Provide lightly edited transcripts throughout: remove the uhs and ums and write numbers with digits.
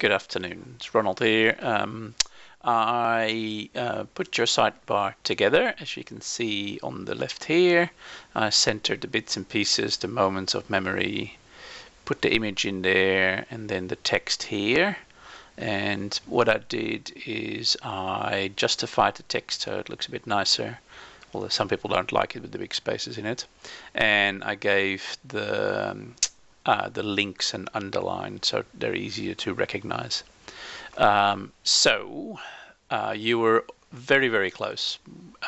Good afternoon. It's Ronald here. I put your sidebar together, as you can see on the left here. I centered the bits and pieces, the moments of memory, put the image in there, and then the text here. And what I did is I justified the text so it looks a bit nicer, although some people don't like it with the big spaces in it. And I gave the links and underline so they're easier to recognize. You were very, very close.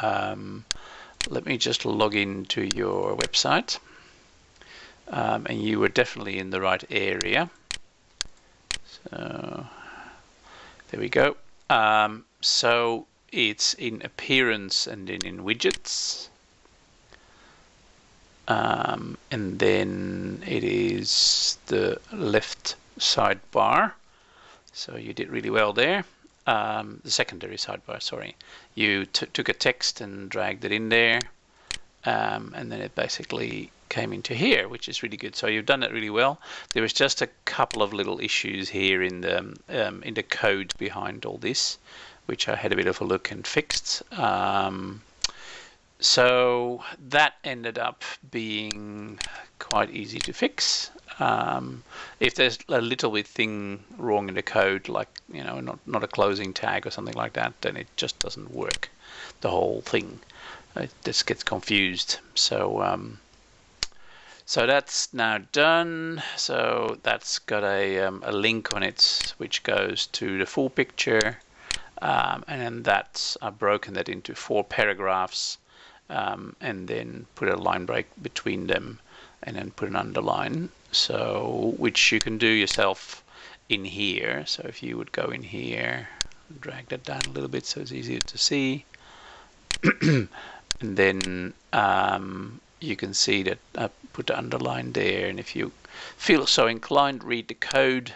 Let me just log into your website. And you were definitely in the right area. So there we go. So it's in appearance and then in widgets. And then it is the left sidebar. So you did really well there. The secondary sidebar, sorry. You took a text and dragged it in there. And then it basically came into here, which is really good. So you've done it really well. There was just a couple of little issues here in the code behind all this, which I had a bit of a look and fixed. So that ended up being quite easy to fix. If there's a little bit thing wrong in the code, like not a closing tag or something like that, then it just doesn't work. The whole thing, it just gets confused. So so that's now done. So that's got a link on it which goes to the full picture, and then I've broken that into 4 paragraphs. And then put a line break between them and then put an underline, so which you can do yourself in here. So if you would go in here, drag that down a little bit so it's easier to see. And then you can see that I put the underline there, and if you feel so inclined, read the code,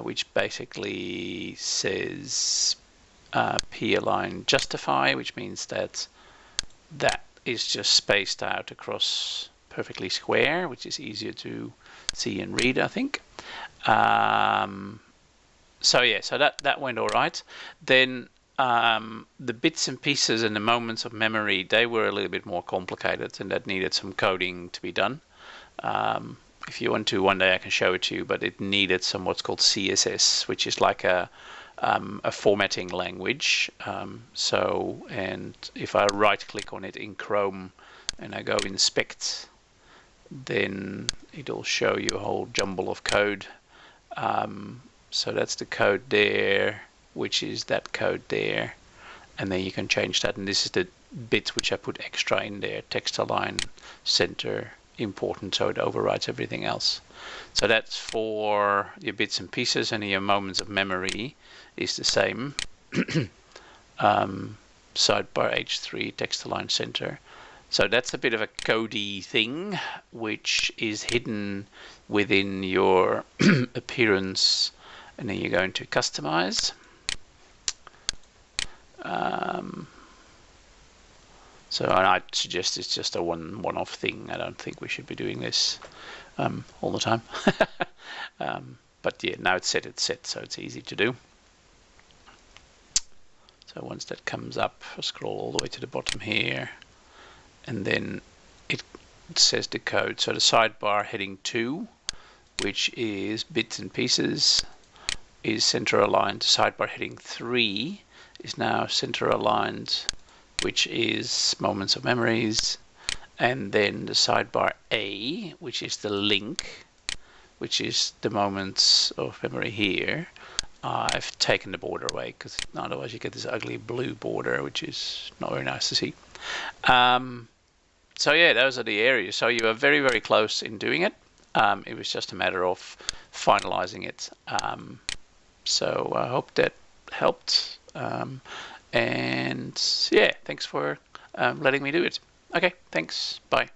which basically says p-align justify, which means that is just spaced out across perfectly square, which is easier to see and read, I think. So yeah, so that went all right. Then the bits and pieces and the moments of memory, they were a little bit more complicated, and that needed some coding to be done. If you want to, one day I can show it to you, but it needed some what's called CSS, which is like a formatting language. And if I right click on it in Chrome and I go inspect, then it'll show you a whole jumble of code. So that's the code there, which is that code there, and then you can change that. And this is the bit which I put extra in there: text align, center, important, so it overrides everything else. So that's for your bits and pieces, and your moments of memory is the same. Sidebar H3, text align, center. So that's a bit of a codey thing, which is hidden within your appearance, and then you go into customize. So I'd suggest it's just a one-off thing. I don't think we should be doing this all the time. But yeah, now it's set, so it's easy to do. So once that comes up, I'll scroll all the way to the bottom here, and then it says the code. So the sidebar heading 2, which is bits and pieces, is center aligned. Sidebar heading 3 is now center aligned, which is moments of memories. And then the sidebar A, which is the link, which is the moments of memory here. I've taken the border away because otherwise you get this ugly blue border, which is not very nice to see. So yeah, those are the areas. So you are very, very close in doing it. It was just a matter of finalizing it. So I hope that helped. And yeah, thanks for letting me do it. Okay, thanks. Bye.